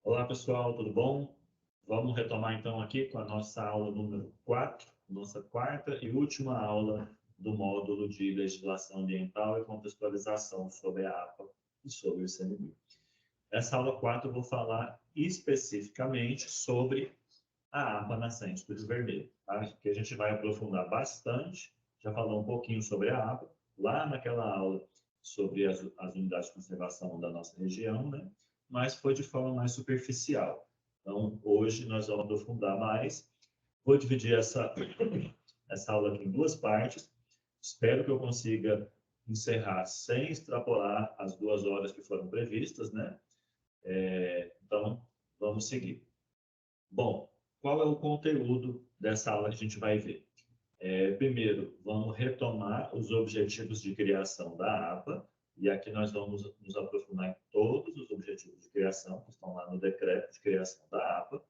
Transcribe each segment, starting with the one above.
Olá pessoal, tudo bom? Vamos retomar então aqui com a nossa aula número 4, nossa quarta e última aula do módulo de legislação ambiental e contextualização sobre a APA e sobre o ICMBio. Nessa aula 4 eu vou falar especificamente sobre a APA nascente do Rio Vermelho, tá? Que a gente vai aprofundar bastante, já falou um pouquinho sobre a APA, lá naquela aula sobre as unidades de conservação da nossa região, né? Mas foi de forma mais superficial. Então, hoje nós vamos aprofundar mais. Vou dividir essa aula aqui em duas partes. Espero que eu consiga encerrar sem extrapolar as 2 horas que foram previstas, né? Então, vamos seguir. Bom, qual é o conteúdo dessa aula que a gente vai ver? Primeiro, vamos retomar os objetivos de criação da APA, e aqui nós vamos nos aprofundar em todos os objetivos de criação que estão lá no decreto de criação da APA,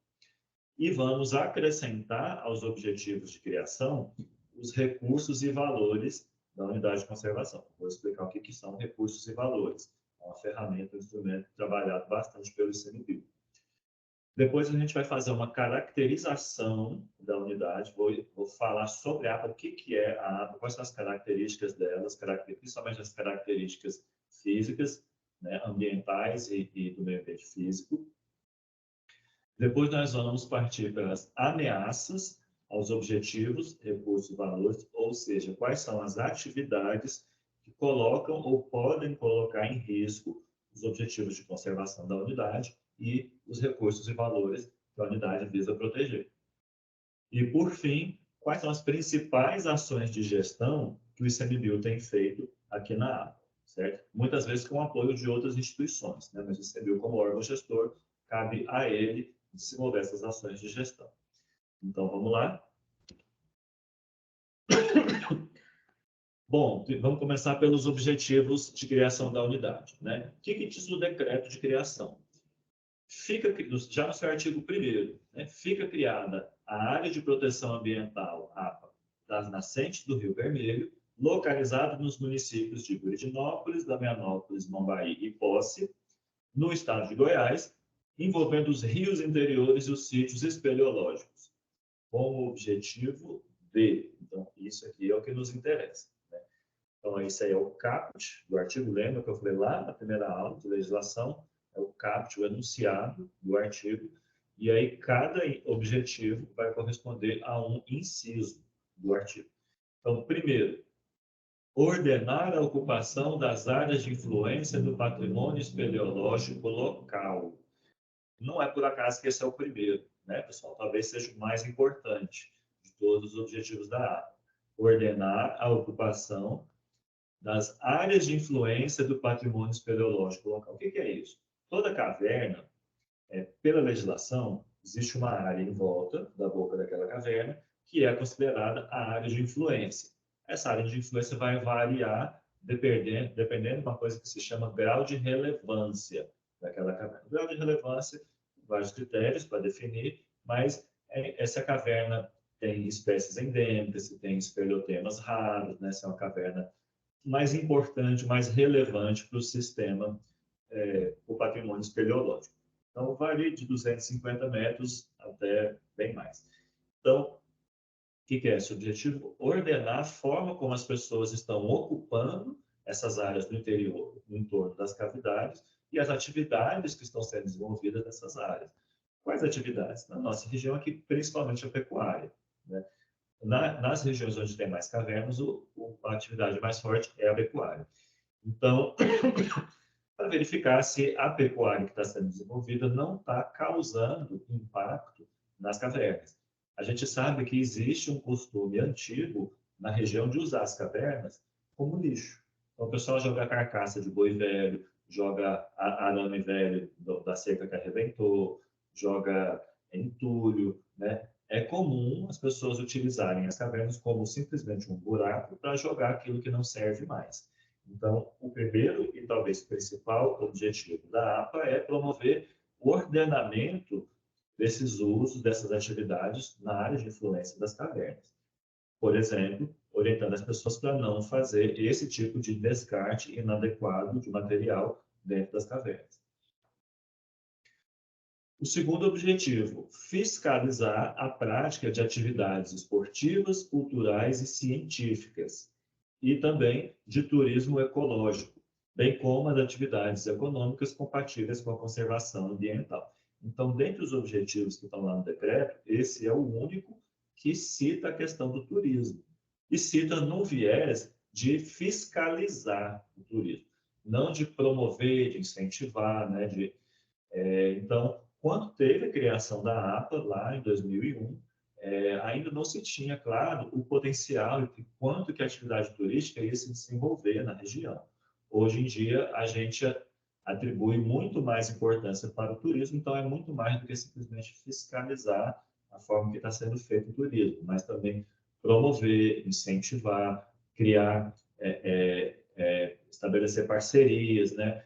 e vamos acrescentar aos objetivos de criação os recursos e valores da unidade de conservação. Vou explicar o que são recursos e valores. É uma ferramenta, um instrumento trabalhado bastante pelo ICMBio. Depois a gente vai fazer uma caracterização da unidade, vou falar sobre a APA, o que é a APA, quais são as características delas, principalmente as características físicas, né, ambientais e do meio ambiente físico. Depois nós vamos partir pelas ameaças aos objetivos, recursos e valores, ou seja, quais são as atividades que colocam ou podem colocar em risco os objetivos de conservação da unidade e os recursos e valores que a unidade visa proteger. E, por fim, quais são as principais ações de gestão que o ICMBio tem feito aqui na APA, certo? Muitas vezes com o apoio de outras instituições, né? Mas o ICMBio, como órgão gestor, cabe a ele desenvolver essas ações de gestão. Então, vamos lá. Bom, vamos começar pelos objetivos de criação da unidade, né? O que diz o decreto de criação? Já no seu artigo 1º, né, fica criada a Área de Proteção Ambiental, APA, das nascentes do Rio Vermelho, localizada nos municípios de Buridinópolis, Damianópolis, Mombaí e Posse, no estado de Goiás, envolvendo os rios interiores e os sítios espeleológicos, com o objetivo de... Então, isso aqui é o que nos interessa. Né? Então, esse aí é o caput do artigo, lembra que eu falei lá na primeira aula de legislação, é o caput, o enunciado do artigo, e aí cada objetivo vai corresponder a um inciso do artigo. Então, primeiro, ordenar a ocupação das áreas de influência do patrimônio espeleológico local. Não é por acaso que esse é o primeiro, né, pessoal? Talvez seja o mais importante de todos os objetivos da APA. Ordenar a ocupação das áreas de influência do patrimônio espeleológico local. O que é isso? Toda caverna, pela legislação, existe uma área em volta da boca daquela caverna que é considerada a área de influência. Essa área de influência vai variar dependendo de uma coisa que se chama grau de relevância daquela caverna. O grau de relevância, vários critérios para definir, mas essa caverna tem espécies endêmicas, se tem espeleotemas raros, né? Se é uma caverna mais importante, mais relevante para o sistema, o patrimônio espeleológico. Então, varia de 250 metros até bem mais. Então, o que é esse objetivo? Ordenar a forma como as pessoas estão ocupando essas áreas do interior, no entorno das cavidades, e as atividades que estão sendo desenvolvidas nessas áreas. Quais atividades? Na nossa região aqui, principalmente a pecuária. Né? Nas regiões onde tem mais cavernas, a atividade mais forte é a pecuária. Então, para verificar se a pecuária que está sendo desenvolvida não está causando impacto nas cavernas. A gente sabe que existe um costume antigo na região de usar as cavernas como lixo. Então, o pessoal joga carcaça de boi velho, joga arame velho da cerca que arrebentou, joga entulho, né? É comum as pessoas utilizarem as cavernas como simplesmente um buraco para jogar aquilo que não serve mais. Então, o primeiro e talvez principal objetivo da APA é promover o ordenamento desses usos, dessas atividades na área de influência das cavernas. Por exemplo, orientando as pessoas para não fazer esse tipo de descarte inadequado de material dentro das cavernas. O segundo objetivo, fiscalizar a prática de atividades esportivas, culturais e científicas, e também de turismo ecológico, bem como as atividades econômicas compatíveis com a conservação ambiental. Então, dentre os objetivos que estão lá no decreto, esse é o único que cita a questão do turismo, e cita no viés de fiscalizar o turismo, não de promover, de incentivar, né? Então, quando teve a criação da APA, lá em 2001, ainda não se tinha, claro, o potencial e quanto que a atividade turística ia se desenvolver na região. Hoje em dia, a gente atribui muito mais importância para o turismo, então é muito mais do que simplesmente fiscalizar a forma que está sendo feito o turismo, mas também promover, incentivar, criar, estabelecer parcerias, né?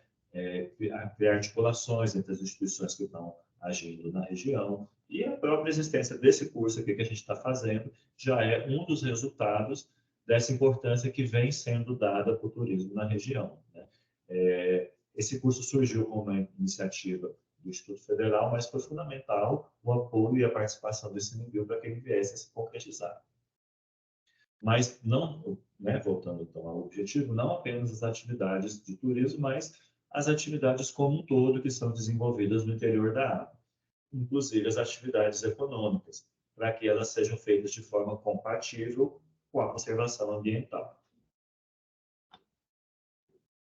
Criar articulações entre as instituições que estão agindo na região. E a própria existência desse curso aqui que a gente está fazendo já é um dos resultados dessa importância que vem sendo dada para o turismo na região, né? Esse curso surgiu como uma iniciativa do Instituto Federal, mas foi fundamental o apoio e a participação desse nível para que ele viesse a se concretizar. Mas não, né, voltando então ao objetivo, não apenas as atividades de turismo, mas as atividades como um todo que são desenvolvidas no interior da área, inclusive as atividades econômicas, para que elas sejam feitas de forma compatível com a conservação ambiental.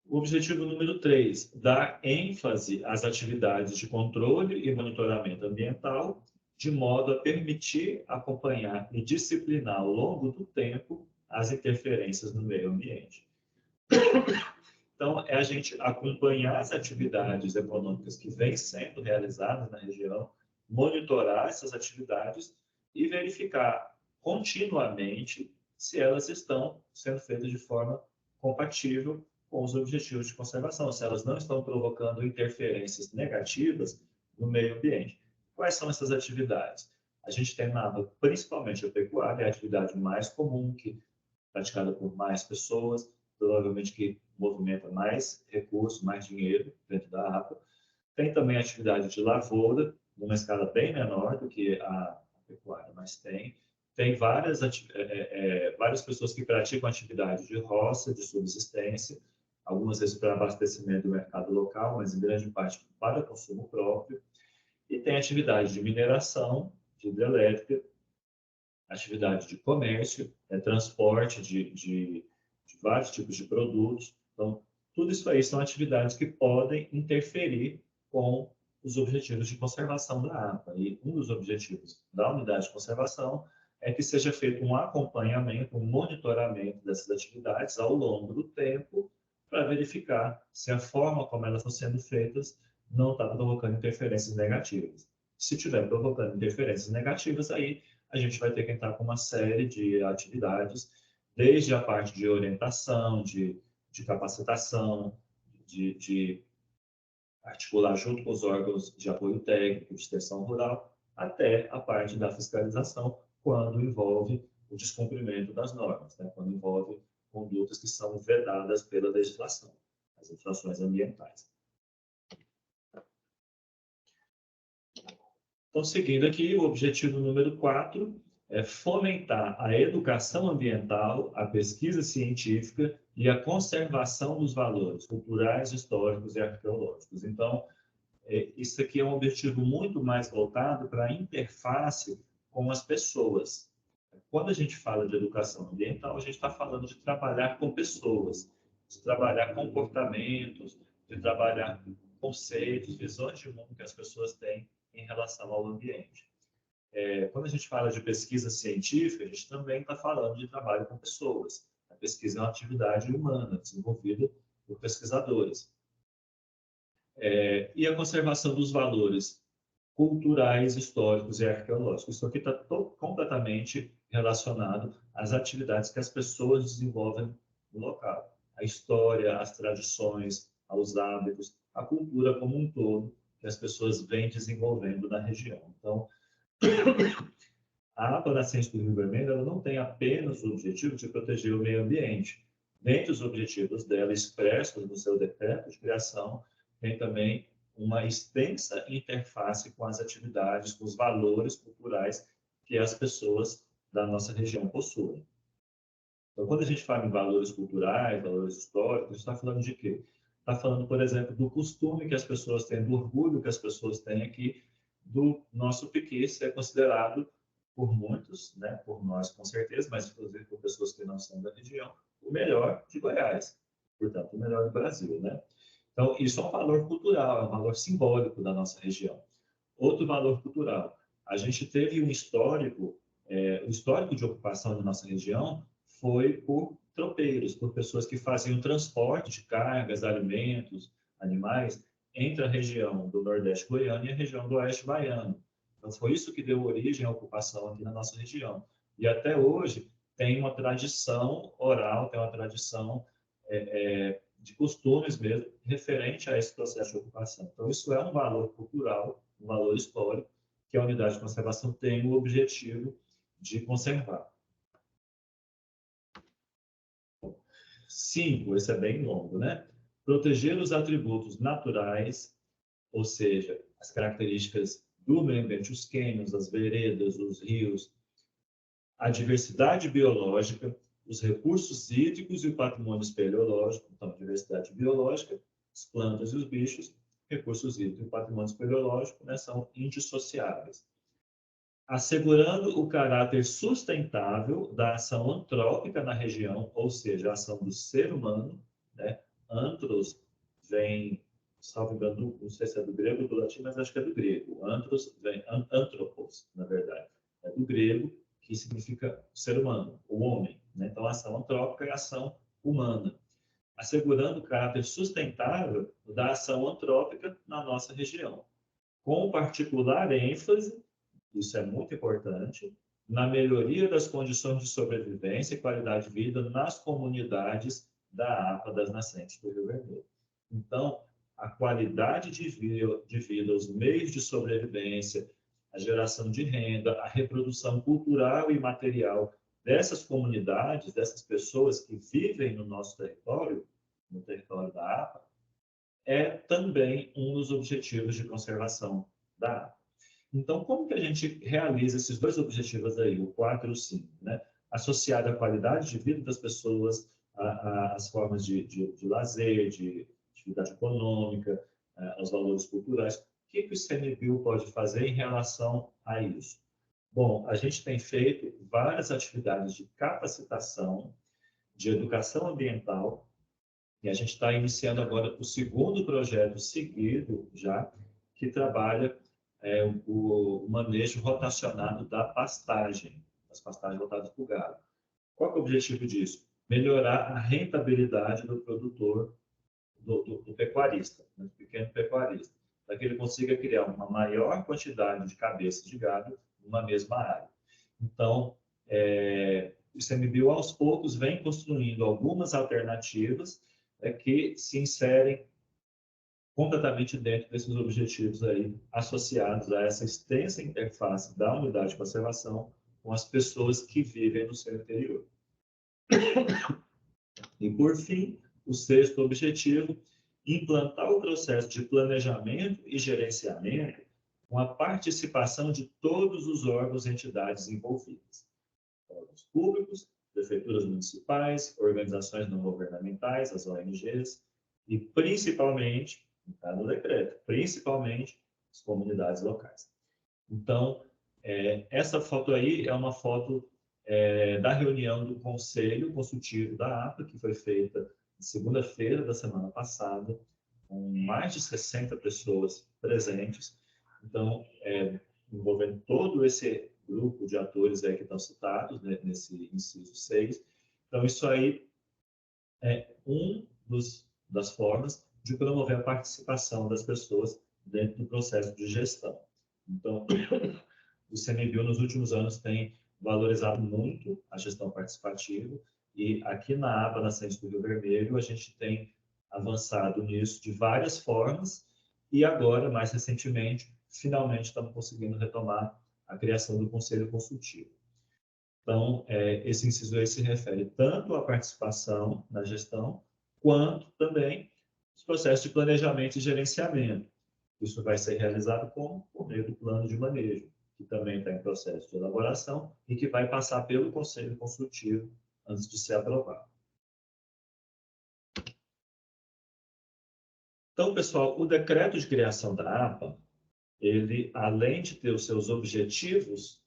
O objetivo número 3, dar ênfase às atividades de controle e monitoramento ambiental, de modo a permitir acompanhar e disciplinar ao longo do tempo as interferências no meio ambiente. Então, é a gente acompanhar as atividades econômicas que vêm sendo realizadas na região, monitorar essas atividades e verificar continuamente se elas estão sendo feitas de forma compatível com os objetivos de conservação, se elas não estão provocando interferências negativas no meio ambiente. Quais são essas atividades? A gente tem na APA, principalmente a pecuária, é a atividade mais comum, que é praticada por mais pessoas, provavelmente que movimenta mais recursos, mais dinheiro dentro da APA. Tem também a atividade de lavoura, numa escala bem menor do que a pecuária, mas tem várias pessoas que praticam atividade de roça, de subsistência, algumas vezes para abastecimento do mercado local, mas em grande parte para consumo próprio. E tem atividade de mineração, de hidrelétrica, atividade de comércio, transporte de vários tipos de produtos. Então, tudo isso aí são atividades que podem interferir com os objetivos de conservação da APA. E um dos objetivos da unidade de conservação é que seja feito um acompanhamento, um monitoramento dessas atividades ao longo do tempo, para verificar se a forma como elas estão sendo feitas não está provocando interferências negativas. Se estiver provocando interferências negativas, aí a gente vai ter que entrar com uma série de atividades, desde a parte de orientação, de capacitação, de articular junto com os órgãos de apoio técnico, de extensão rural, até a parte da fiscalização, quando envolve o descumprimento das normas, né? Quando envolve condutas que são vedadas pela legislação, as infrações ambientais. Então, seguindo aqui, o objetivo número 4 é fomentar a educação ambiental, a pesquisa científica e a conservação dos valores culturais, históricos e arqueológicos. Então, isso aqui é um objetivo muito mais voltado para a interface com as pessoas. Quando a gente fala de educação ambiental, a gente está falando de trabalhar com pessoas, de trabalhar comportamentos, de trabalhar conceitos, visões de mundo que as pessoas têm em relação ao ambiente. Quando a gente fala de pesquisa científica, a gente também está falando de trabalho com pessoas. A pesquisa é uma atividade humana, desenvolvida por pesquisadores. E a conservação dos valores culturais, históricos e arqueológicos. Isso aqui está completamente relacionado às atividades que as pessoas desenvolvem no local. A história, as tradições, aos hábitos, a cultura como um todo que as pessoas vêm desenvolvendo na região. Então, a APA Nascente do Rio Vermelho ela não tem apenas o objetivo de proteger o meio ambiente. Dentre os objetivos dela expressos no seu decreto de criação, tem também uma extensa interface com as atividades, com os valores culturais que as pessoas da nossa região possuem. Então, quando a gente fala em valores culturais, valores históricos, a gente está falando de quê? Está falando, por exemplo, do costume que as pessoas têm, do orgulho que as pessoas têm aqui, do nosso piqui, que é considerado por muitos, né, por nós com certeza, mas inclusive por pessoas que não são da região, o melhor de Goiás, portanto, o melhor do Brasil, né? Então, isso é um valor cultural, é um valor simbólico da nossa região. Outro valor cultural, a gente teve um histórico, o histórico de ocupação da nossa região foi por tropeiros, por pessoas que faziam transporte de cargas, alimentos, animais, entre a região do Nordeste goiano e a região do Oeste baiano. Então, foi isso que deu origem à ocupação aqui na nossa região. E até hoje tem uma tradição oral, tem uma tradição de costumes mesmo, referente a esse processo de ocupação. Então, isso é um valor cultural, um valor histórico, que a unidade de conservação tem o objetivo de conservar. 5, esse é bem longo, né? Proteger os atributos naturais, ou seja, as características do meio ambiente, os cânions, as veredas, os rios, a diversidade biológica, os recursos hídricos e o patrimônio espeleológico. Então, diversidade biológica, as plantas e os bichos, recursos hídricos e patrimônio espeleológico, né, são indissociáveis. Assegurando o caráter sustentável da ação antrópica na região, ou seja, a ação do ser humano, né? Antros vem, salvo engano, não sei se é do grego ou do latim, mas acho que é do grego. Antros vem, antropos, na verdade, é do grego, que significa ser humano, o homem, né? Então, a ação antrópica é a ação humana, assegurando o caráter sustentável da ação antrópica na nossa região, com particular ênfase, isso é muito importante, na melhoria das condições de sobrevivência e qualidade de vida nas comunidades da APA das Nascentes do Rio Vermelho. Então, a qualidade de vida, os meios de sobrevivência, a geração de renda, a reprodução cultural e material dessas comunidades, dessas pessoas que vivem no nosso território, no território da APA, é também um dos objetivos de conservação da APA. Então, como que a gente realiza esses dois objetivos aí, o 4 e o 5, né? Associado à qualidade de vida das pessoas, às formas de lazer, de atividade econômica, aos valores culturais. O que o ICMBio pode fazer em relação a isso? Bom, a gente tem feito várias atividades de capacitação, de educação ambiental, e a gente está iniciando agora o segundo projeto seguido já, que trabalha o manejo rotacionado da pastagem, das pastagens voltadas para o gado. Qual é o objetivo disso? Melhorar a rentabilidade do produtor, do pecuarista, do pequeno pecuarista, para que ele consiga criar uma maior quantidade de cabeças de gado numa mesma área. Então, o ICMBio, aos poucos, vem construindo algumas alternativas que se inserem completamente dentro desses objetivos aí, associados a essa extensa interface da unidade de conservação com as pessoas que vivem no seu interior. E, por fim, o sexto objetivo, implantar o processo de planejamento e gerenciamento com a participação de todos os órgãos e entidades envolvidas. Órgãos públicos, prefeituras municipais, organizações não governamentais, as ONGs, e principalmente, está no decreto, principalmente as comunidades locais. Então, essa foto aí é uma foto da reunião do Conselho Consultivo da APA, que foi feita segunda-feira da semana passada, com mais de 60 pessoas presentes. Então, envolvendo todo esse grupo de atores aí que estão citados, né, nesse inciso 6. Então, isso aí é das formas de promover a participação das pessoas dentro do processo de gestão. Então, o ICMBio, nos últimos anos, tem valorizado muito a gestão participativa e aqui na APA Nascentes do Rio Vermelho, a gente tem avançado nisso de várias formas e agora, mais recentemente, finalmente estamos conseguindo retomar a criação do Conselho Consultivo. Então, esse inciso aí se refere tanto à participação na gestão, quanto também os processos de planejamento e gerenciamento. Isso vai ser realizado por meio do plano de manejo, que também está em processo de elaboração e que vai passar pelo Conselho Consultivo antes de ser aprovado. Então, pessoal, o decreto de criação da APA, ele, além de ter os seus objetivos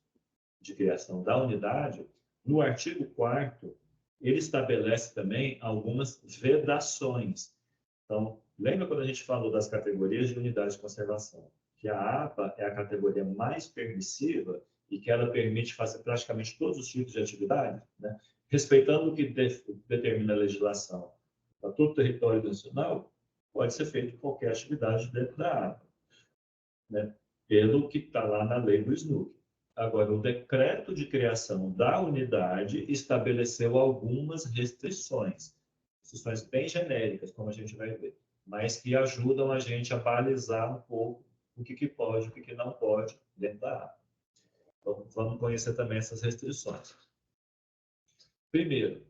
de criação da unidade, no artigo 4º, ele estabelece também algumas vedações. Então, lembra quando a gente falou das categorias de unidade de conservação? Que a APA é a categoria mais permissiva e que ela permite fazer praticamente todos os tipos de atividade, né? Respeitando o que determina a legislação para todo o território nacional, pode ser feito qualquer atividade dentro da APA, né? Pelo que está lá na lei do SNUC. Agora, o decreto de criação da unidade estabeleceu algumas restrições bem genéricas, como a gente vai ver, mas que ajudam a gente a balizar um pouco o que pode e o que não pode dentro da APA. Então, vamos conhecer também essas restrições. Primeiro,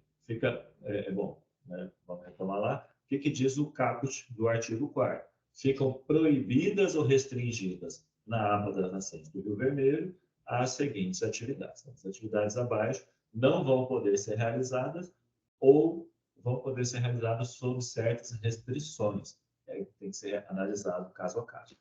bom, né? Vamos retomar lá. O que diz o caput do artigo 4º? Ficam proibidas ou restringidas na APA das Nascentes do Rio Vermelho as seguintes atividades. As atividades abaixo não vão poder ser realizadas ou vão poder ser realizadas sob certas restrições. Tem que ser analisado caso a caso.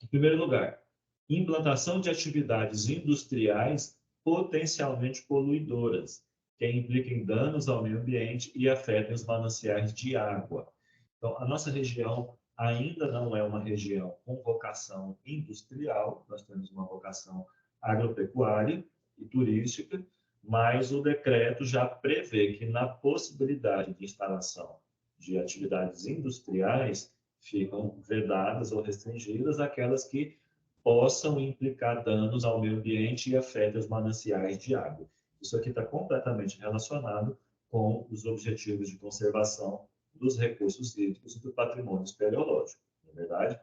Em primeiro lugar, implantação de atividades industriais potencialmente poluidoras, que impliquem danos ao meio ambiente e afetem os mananciais de água. Então, a nossa região ainda não é uma região com vocação industrial, nós temos uma vocação agropecuária e turística, mas o decreto já prevê que na possibilidade de instalação de atividades industriais ficam vedadas ou restringidas aquelas que possam implicar danos ao meio ambiente e afetem os mananciais de água. Isso aqui está completamente relacionado com os objetivos de conservação dos recursos hídricos e do patrimônio espeleológico, não é verdade?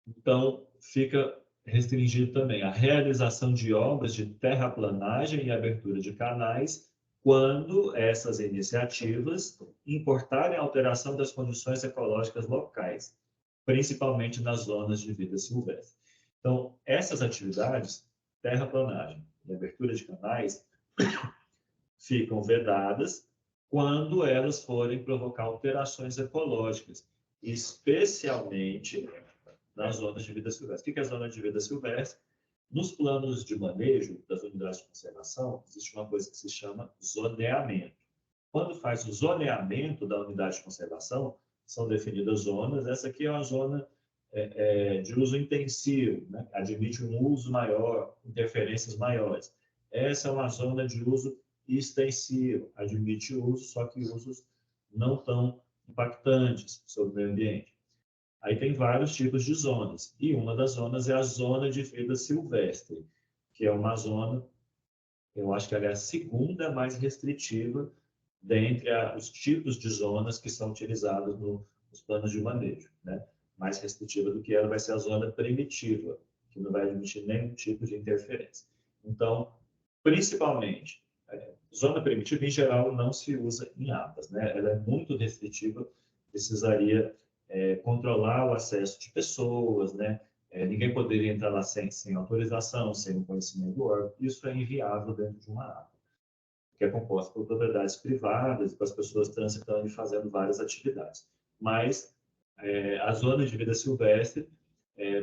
Então, fica restringido também a realização de obras de terraplanagem e abertura de canais quando essas iniciativas importarem alteração das condições ecológicas locais, principalmente nas zonas de vida silvestre. Então, essas atividades, terraplanagem e abertura de canais, ficam vedadas quando elas forem provocar alterações ecológicas, especialmente nas zonas de vida silvestre. O que é a zona de vida silvestre? Nos planos de manejo das unidades de conservação, existe uma coisa que se chama zoneamento. Quando faz o zoneamento da unidade de conservação, são definidas zonas. Essa aqui é uma zona de uso intensivo, né? Admite um uso maior, interferências maiores. Essa é uma zona de uso extensivo, admite uso, só que usos não tão impactantes sobre o meio ambiente. Aí tem vários tipos de zonas, e uma das zonas é a zona de vida silvestre, que é uma zona, eu acho que ela é a segunda mais restritiva dentre os tipos de zonas que são utilizados nos planos de manejo, né? Mais restritiva do que ela vai ser a zona primitiva, que não vai admitir nenhum tipo de interferência. Então, principalmente, zona primitiva, em geral, não se usa em APAs, né? Ela é muito restritiva, precisaria controlar o acesso de pessoas, né? Ninguém poderia entrar lá sem autorização, sem o conhecimento do órgão. Isso é inviável dentro de uma APA, que é composta por propriedades privadas, com as pessoas transitando e fazendo várias atividades. Mas a zona de vida silvestre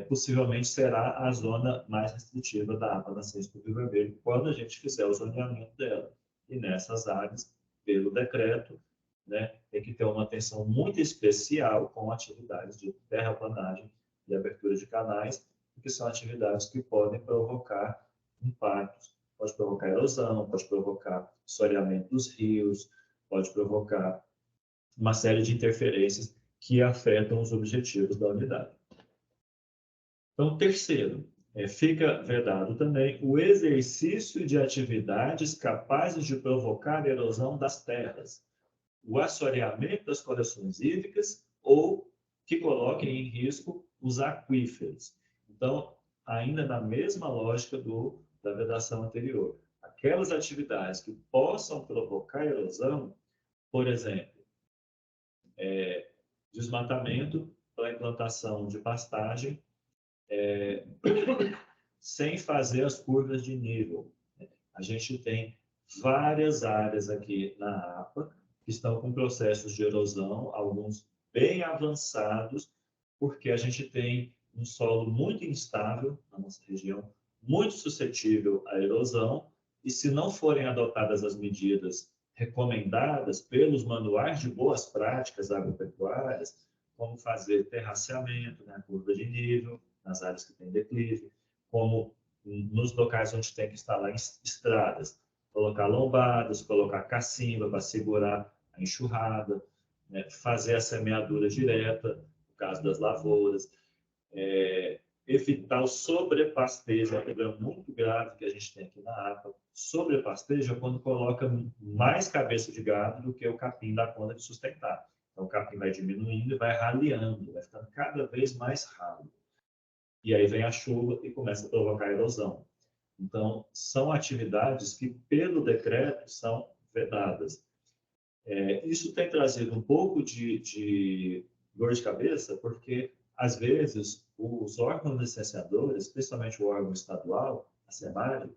possivelmente será a zona mais restritiva da APA Nascentes do Rio Vermelho, quando a gente fizer o zoneamento dela. E nessas áreas, pelo decreto, né, tem que ter uma atenção muito especial com atividades de terraplanagem e abertura de canais, porque são atividades que podem provocar impactos. Pode provocar erosão, pode provocar assoreamento dos rios, pode provocar uma série de interferências que afetam os objetivos da unidade. Então, terceiro, fica vedado também o exercício de atividades capazes de provocar erosão das terras, o assoreamento das coleções hídricas ou que coloquem em risco os aquíferos. Então, ainda na mesma lógica da vedação anterior, aquelas atividades que possam provocar erosão, por exemplo, desmatamento para plantação de pastagem sem fazer as curvas de nível. A gente tem várias áreas aqui na APA que estão com processos de erosão, alguns bem avançados, porque a gente tem um solo muito instável na nossa região, muito suscetível à erosão, e se não forem adotadas as medidas recomendadas pelos manuais de boas práticas agropecuárias, como fazer terraceamento, né, curva de nível, nas áreas que têm declive, como nos locais onde tem que instalar estradas, colocar lombadas, colocar cacimba para segurar a enxurrada, né, fazer a semeadura direta, no caso das lavouras, evitar o sobrepastejo, é um problema muito grave que a gente tem aqui na APA. Sobrepastejo é quando coloca mais cabeça de gado do que o capim dá conta de sustentar. Então, o capim vai diminuindo e vai raleando, vai ficando cada vez mais ralo. E aí vem a chuva e começa a provocar erosão. Então, são atividades que, pelo decreto, são vedadas. Isso tem trazido um pouco de dor de cabeça, porque, às vezes, os órgãos licenciadores, especialmente o órgão estadual, a SEMARE,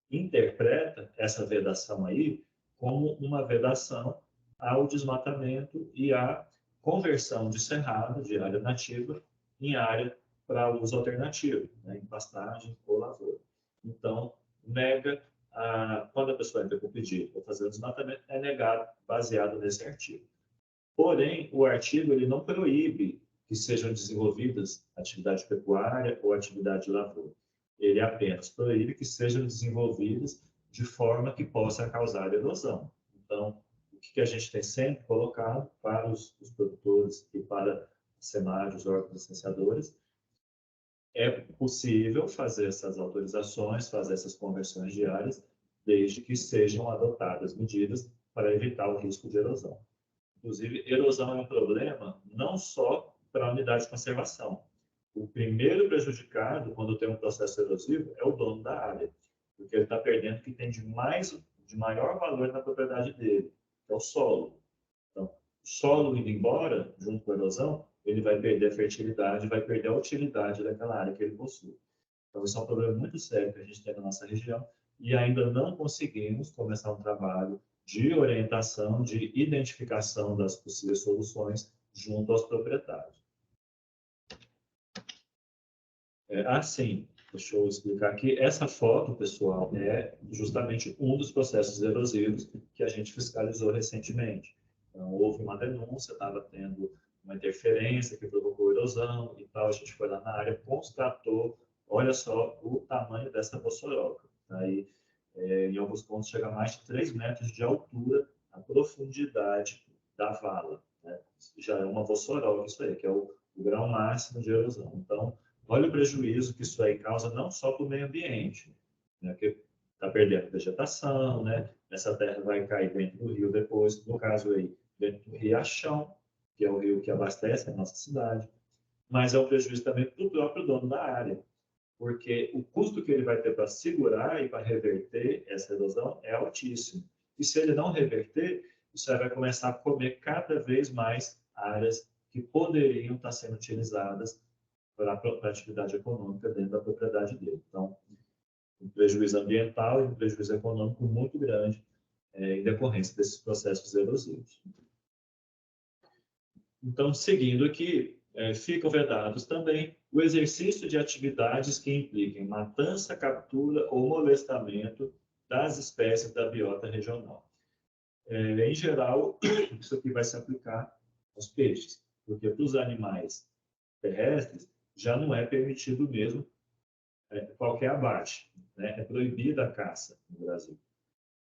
interpreta essa vedação aí como uma vedação ao desmatamento e à conversão de cerrado, de área nativa, em área para uso alternativo, né, em pastagem ou lavoura. Então, nega, quando a pessoa entra com pedido para fazer o desmatamento, é negado baseado nesse artigo. Porém, o artigo ele não proíbe que sejam desenvolvidas atividade pecuária ou atividade de lavoura. Ele apenas proíbe que sejam desenvolvidas de forma que possa causar erosão. Então, o que a gente tem sempre colocado para os produtores e para a SEMAR, os órgãos licenciadores, é possível fazer essas autorizações, fazer essas conversões diárias, desde que sejam adotadas medidas para evitar o risco de erosão. Inclusive, erosão é um problema não só para a unidade de conservação. O primeiro prejudicado, quando tem um processo erosivo, é o dono da área, porque ele está perdendo o que tem de maior valor na propriedade dele, que é o solo. Então, o solo indo embora, junto com a erosão, ele vai perder a fertilidade, vai perder a utilidade daquela área que ele possui. Então, isso é um problema muito sério que a gente tem na nossa região e ainda não conseguimos começar um trabalho de orientação, de identificação das possíveis soluções junto aos proprietários. Assim, deixa eu explicar aqui. Essa foto, pessoal, é justamente um dos processos erosivos que a gente fiscalizou recentemente. Então, houve uma denúncia, estava tendo uma interferência que provocou erosão e tal. A gente foi lá na área, constatou, olha só o tamanho dessa bossoroca. Aí, em alguns pontos, chega a mais de 3 metros de altura, a profundidade da vala. Né? Já é uma bossoroca, isso aí, que é o grau máximo de erosão. Então, olha o prejuízo que isso aí causa não só para o meio ambiente, né, que está perdendo vegetação, né? Essa terra vai cair dentro do rio depois, no caso aí, dentro do riachão, que é o rio que abastece a nossa cidade, mas é um prejuízo também para o próprio dono da área, porque o custo que ele vai ter para segurar e para reverter essa erosão é altíssimo. E se ele não reverter, isso aí vai começar a comer cada vez mais áreas que poderiam estar sendo utilizadas para a atividade econômica dentro da propriedade dele. Então, um prejuízo ambiental e um prejuízo econômico muito grande em decorrência desses processos erosivos. Então, seguindo aqui, ficam vedados também o exercício de atividades que impliquem matança, captura ou molestamento das espécies da biota regional. Em geral, isso aqui vai se aplicar aos peixes, porque para os animais terrestres já não é permitido mesmo qualquer abate, né? É proibida a caça no Brasil.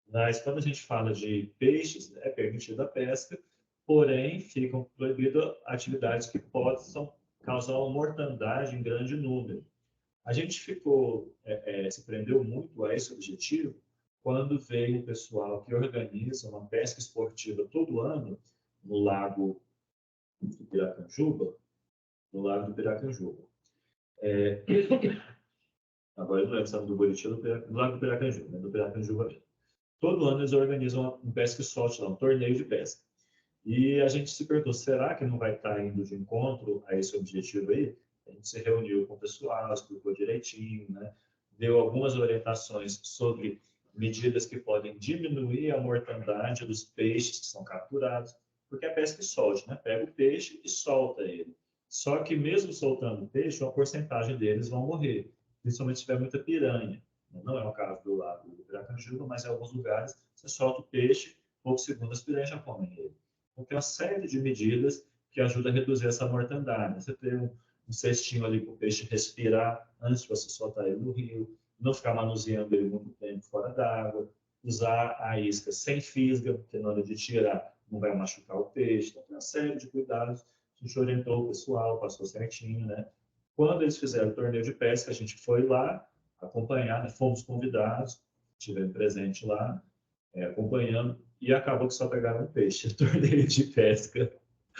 Mas quando a gente fala de peixes, é permitida a pesca, porém ficam proibidas atividades que possam causar uma mortandade em grande número. A gente se prendeu muito a esse objetivo quando veio o pessoal que organiza uma pesca esportiva todo ano no Lago do Piracanjuba, agora eu não lembro se é do Buriti ou do Lago do Piracanjuba, né? Do Piracanjuba mesmo. Todo ano eles organizam um pesca e sorte lá, um torneio de pesca. E a gente se perguntou, será que não vai estar indo de encontro a esse objetivo aí? A gente se reuniu com o pessoal, explicou direitinho, né? Deu algumas orientações sobre medidas que podem diminuir a mortandade dos peixes que são capturados, porque é pesca e solte, né? Pega o peixe e solta ele. Só que mesmo soltando o peixe, uma porcentagem deles vão morrer, principalmente se tiver muita piranha. Não é o caso do lago do Piracanjuba, mas em alguns lugares você solta o peixe, poucos segundos as piranhas já comem ele. Então tem uma série de medidas que ajudam a reduzir essa mortandade. Você tem um cestinho ali para o peixe respirar antes de você soltar ele no rio, não ficar manuseando ele muito tempo fora d'água, usar a isca sem fisga, porque na hora de tirar não vai machucar o peixe. Então, tem uma série de cuidados. A gente orientou o pessoal, passou certinho, né? Quando eles fizeram o torneio de pesca, a gente foi lá acompanhar, né? Fomos convidados, estivemos presente lá, acompanhando, e acabou que só pegaram um peixe. Torneio de pesca.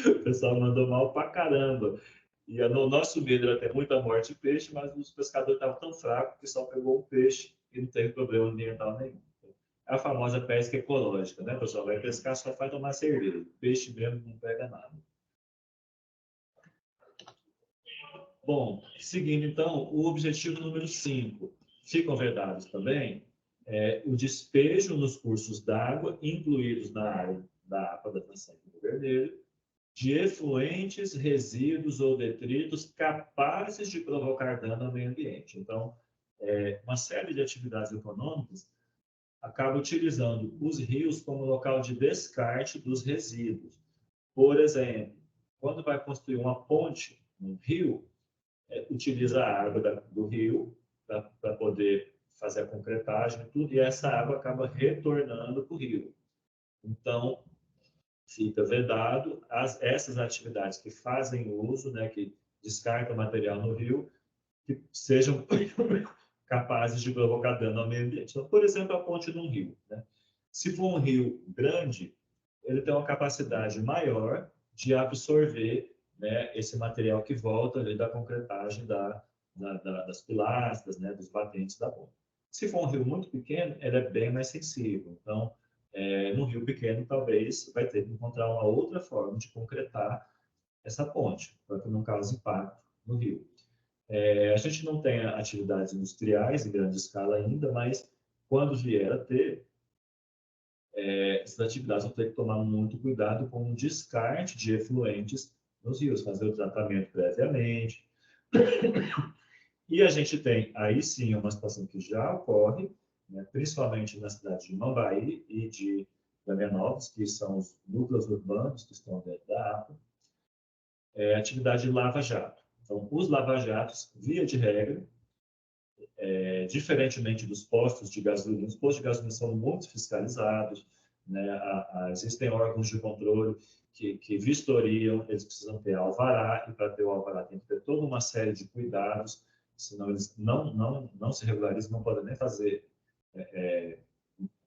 O pessoal mandou mal pra caramba. E no nosso medo era ter muita morte de peixe, mas os pescadores estavam tão fracos que só pegou um peixe e não teve problema ambiental nenhum. É a famosa pesca ecológica, né, pessoal? Vai pescar, só vai tomar cerveja. Peixe mesmo não pega nada. Bom, seguindo então, o objetivo número 5. Ficam vedados também o despejo nos cursos d'água, incluídos na área da APA da Transação do Vermelho, de efluentes, resíduos ou detritos capazes de provocar dano ao meio ambiente. Então, uma série de atividades econômicas acaba utilizando os rios como local de descarte dos resíduos. Por exemplo, quando vai construir uma ponte no rio, utiliza a água do rio para poder fazer a concretagem e tudo, e essa água acaba retornando para o rio. Então, fica vedado essas atividades que fazem uso, né, que descartam material no rio, que sejam capazes de provocar dano ao meio ambiente. Então, por exemplo, a ponte de um rio. Né? Se for um rio grande, ele tem uma capacidade maior de absorver, né, esse material que volta ali da concretagem das pilastras, né, dos batentes da ponte. Se for um rio muito pequeno, ele é bem mais sensível. Então, no rio pequeno, talvez vai ter que encontrar uma outra forma de concretar essa ponte, para que não cause impacto no rio. A gente não tem atividades industriais em grande escala ainda, mas quando vier a ter, essas atividades vão ter que tomar muito cuidado com o descarte de efluentes nos rios, fazer o tratamento previamente. E a gente tem, aí sim, uma situação que já ocorre, né, principalmente na cidade de Mambaí e de Florianópolis, que são os núcleos urbanos que estão dentro da APA, atividade de lava-jato. Então, os lava-jatos, via de regra, diferentemente dos postos de gasolina, os postos de gasolina são muito fiscalizados, né? Existem órgãos de controle que vistoriam, eles precisam ter alvará, e para ter o alvará tem que ter toda uma série de cuidados, senão eles não se regularizam, não podem nem fazer,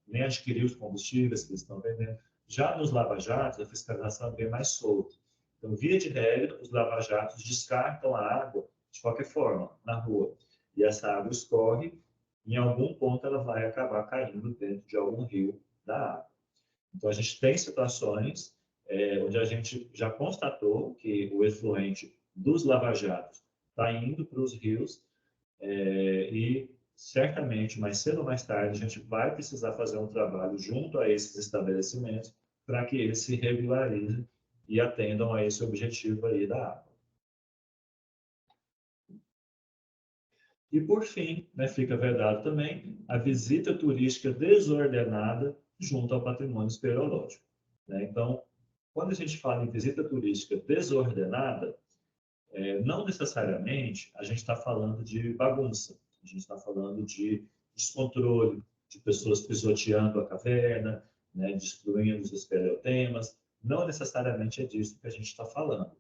nem adquirir os combustíveis que eles estão vendendo. Já nos lava-jatos, a fiscalização é bem mais solta. Então, via de regra, os lava-jatos descartam a água de qualquer forma, na rua. E essa água escorre, em algum ponto ela vai acabar caindo dentro de algum rio da água. Então, a gente tem situações onde a gente já constatou que o efluente dos lava-jatos está indo para os rios e certamente, mais cedo ou mais tarde, a gente vai precisar fazer um trabalho junto a esses estabelecimentos para que eles se regularizem e atendam a esse objetivo aí da água. E, por fim, né, fica vedado também a visita turística desordenada junto ao patrimônio espeleológico. Né? Então, quando a gente fala em visita turística desordenada, não necessariamente a gente está falando de bagunça, a gente está falando de descontrole, de pessoas pisoteando a caverna, né, destruindo os espeleotemas. Não necessariamente é disso que a gente está falando.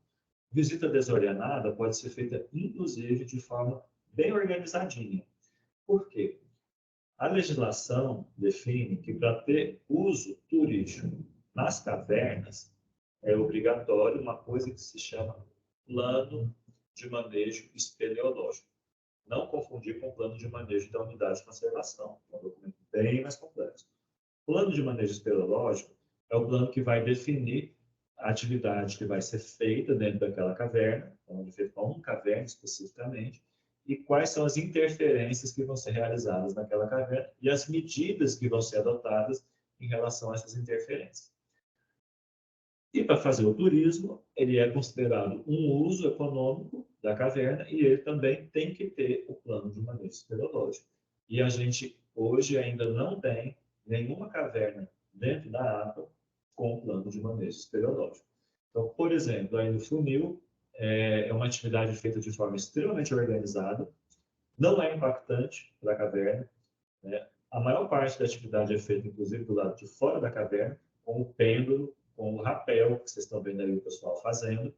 Visita desordenada pode ser feita, inclusive, de forma bem organizadinha. Por quê? A legislação define que para ter uso turístico nas cavernas é obrigatório uma coisa que se chama plano de manejo espeleológico. Não confundir com o plano de manejo da unidade de conservação, é um documento bem mais complexo. O plano de manejo espeleológico é o plano que vai definir a atividade que vai ser feita dentro daquela caverna, então, ele feito para uma caverna especificamente, e quais são as interferências que vão ser realizadas naquela caverna e as medidas que vão ser adotadas em relação a essas interferências. E para fazer o turismo, ele é considerado um uso econômico da caverna e ele também tem que ter o plano de manejo espeleológico. E a gente hoje ainda não tem nenhuma caverna dentro da APA com plano de manejo espeleológico. Então, por exemplo, aí no funil, é uma atividade feita de forma extremamente organizada, não é impactante para a caverna, né? A maior parte da atividade é feita, inclusive, do lado de fora da caverna, com o pêndulo, com o rapel, que vocês estão vendo aí o pessoal fazendo,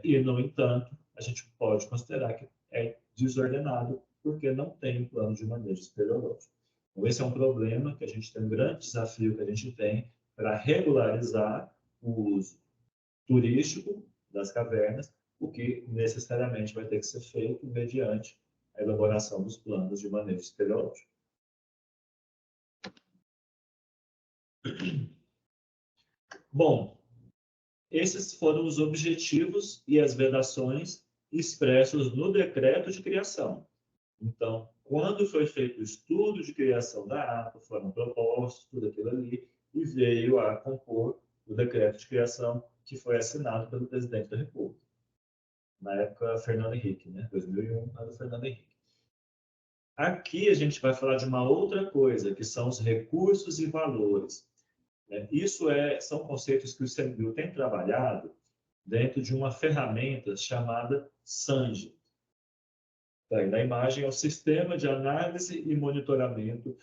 e, no entanto, a gente pode considerar que é desordenado, porque não tem um plano de manejo espeleológico. Então, esse é um problema que a gente tem, um grande desafio que a gente tem para regularizar o uso turístico das cavernas, o que necessariamente vai ter que ser feito mediante a elaboração dos planos de manejo espeleológico. Bom, esses foram os objetivos e as vedações expressos no decreto de criação. Então, quando foi feito o estudo de criação da APA, foram propostos tudo aquilo ali e veio a compor o decreto de criação que foi assinado pelo presidente da República. Na época, Fernando Henrique, né? 2001, era o Fernando Henrique. Aqui a gente vai falar de uma outra coisa, que são os recursos e valores. Isso são conceitos que o ICMBio tem trabalhado dentro de uma ferramenta chamada SANGE. Aí, na imagem é o Sistema de Análise e Monitoramento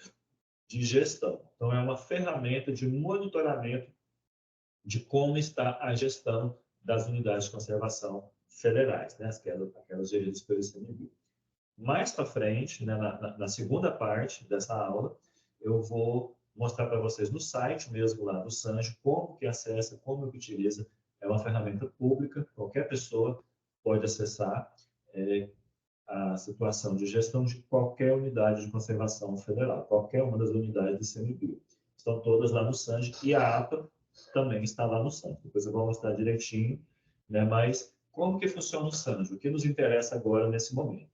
de Gestão. Então, é uma ferramenta de monitoramento de como está a gestão das unidades de conservação federais, né? aquelas geridas pelo ICMBio. Mais para frente, né, na segunda parte dessa aula, eu vou mostrar para vocês no site mesmo lá do SANGE como que acessa, como que utiliza. É uma ferramenta pública, qualquer pessoa pode acessar a situação de gestão de qualquer unidade de conservação federal, qualquer uma das unidades do ICMBio. Estão todas lá no SANGE e a APA também está lá no SANGE. Depois eu vou mostrar direitinho, né, mas como que funciona o SANGE? O que nos interessa agora nesse momento?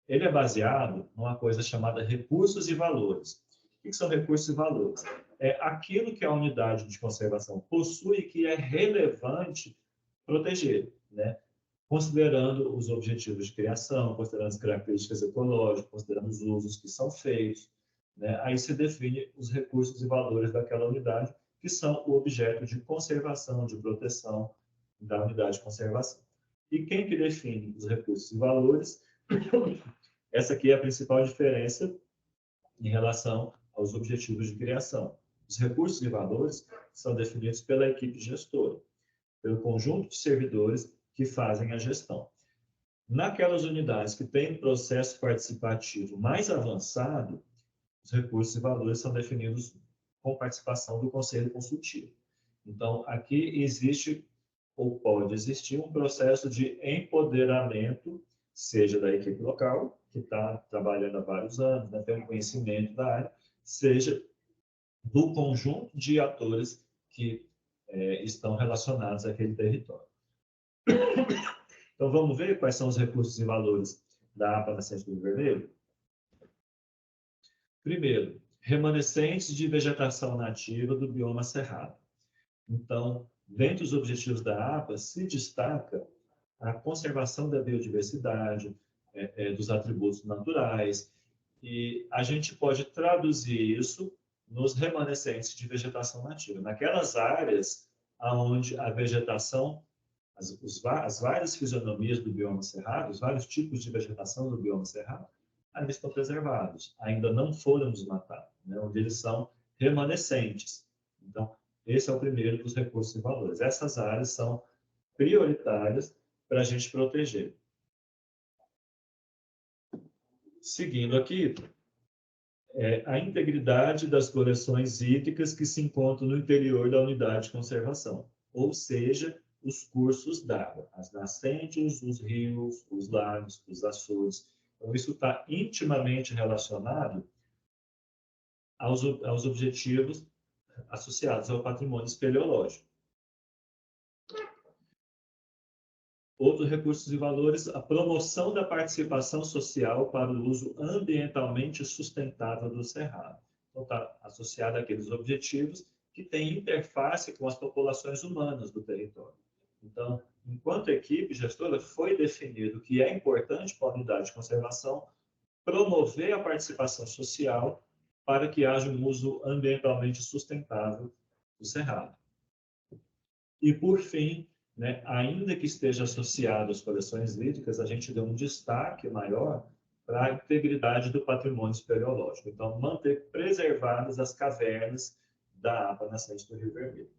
Ele é baseado numa coisa chamada recursos e valores. O que são recursos e valores? É aquilo que a unidade de conservação possui que é relevante proteger, né? Considerando os objetivos de criação, considerando as características ecológicas, considerando os usos que são feitos, né? Aí se define os recursos e valores daquela unidade, que são o objeto de conservação, de proteção da unidade de conservação. E quem que define os recursos e valores? Essa aqui é a principal diferença em relação aos objetivos de criação. Os recursos e valores são definidos pela equipe gestora, pelo conjunto de servidores que fazem a gestão. Naquelas unidades que têm processo participativo mais avançado, os recursos e valores são definidos com participação do Conselho Consultivo. Então, aqui existe ou pode existir um processo de empoderamento, seja da equipe local, que está trabalhando há vários anos, né, tem um conhecimento da área, seja do conjunto de atores que estão relacionados àquele território. Então, vamos ver quais são os recursos e valores da APA Nascente do Rio Vermelho? Primeiro, remanescentes de vegetação nativa do bioma cerrado. Então, dentre os objetivos da APA, se destaca a conservação da biodiversidade, dos atributos naturais, e a gente pode traduzir isso nos remanescentes de vegetação nativa, naquelas áreas onde a vegetação, as várias fisionomias do bioma cerrado, os vários tipos de vegetação do bioma cerrado, ainda estão preservados, ainda não foram desmatados, né, onde eles são remanescentes. Então, esse é o primeiro dos recursos e valores. Essas áreas são prioritárias para a gente proteger. Seguindo aqui, a integridade das coleções hídricas que se encontram no interior da unidade de conservação, ou seja, os cursos d'água, as nascentes, os rios, os lagos, os açudes. Então, isso está intimamente relacionado aos objetivos associados ao patrimônio espeleológico. Outros recursos e valores, a promoção da participação social para o uso ambientalmente sustentável do cerrado. Então, está associado àqueles objetivos que têm interface com as populações humanas do território. Então, enquanto equipe gestora, foi definido que é importante para a unidade de conservação promover a participação social para que haja um uso ambientalmente sustentável do cerrado. E, por fim, né, ainda que esteja associado às coleções hídricas, a gente deu um destaque maior para a integridade do patrimônio espeleológico. Então, manter preservadas as cavernas da APA nascente do Rio Vermelho.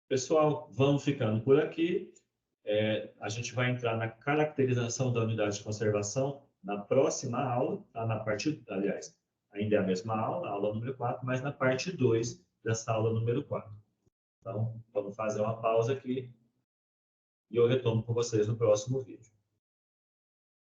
Pessoal, vamos ficando por aqui. A gente vai entrar na caracterização da unidade de conservação na próxima aula, tá? Aliás, ainda é a mesma aula, aula número 4, mas na parte 2 dessa aula número 4. Então, vamos fazer uma pausa aqui e eu retorno com vocês no próximo vídeo.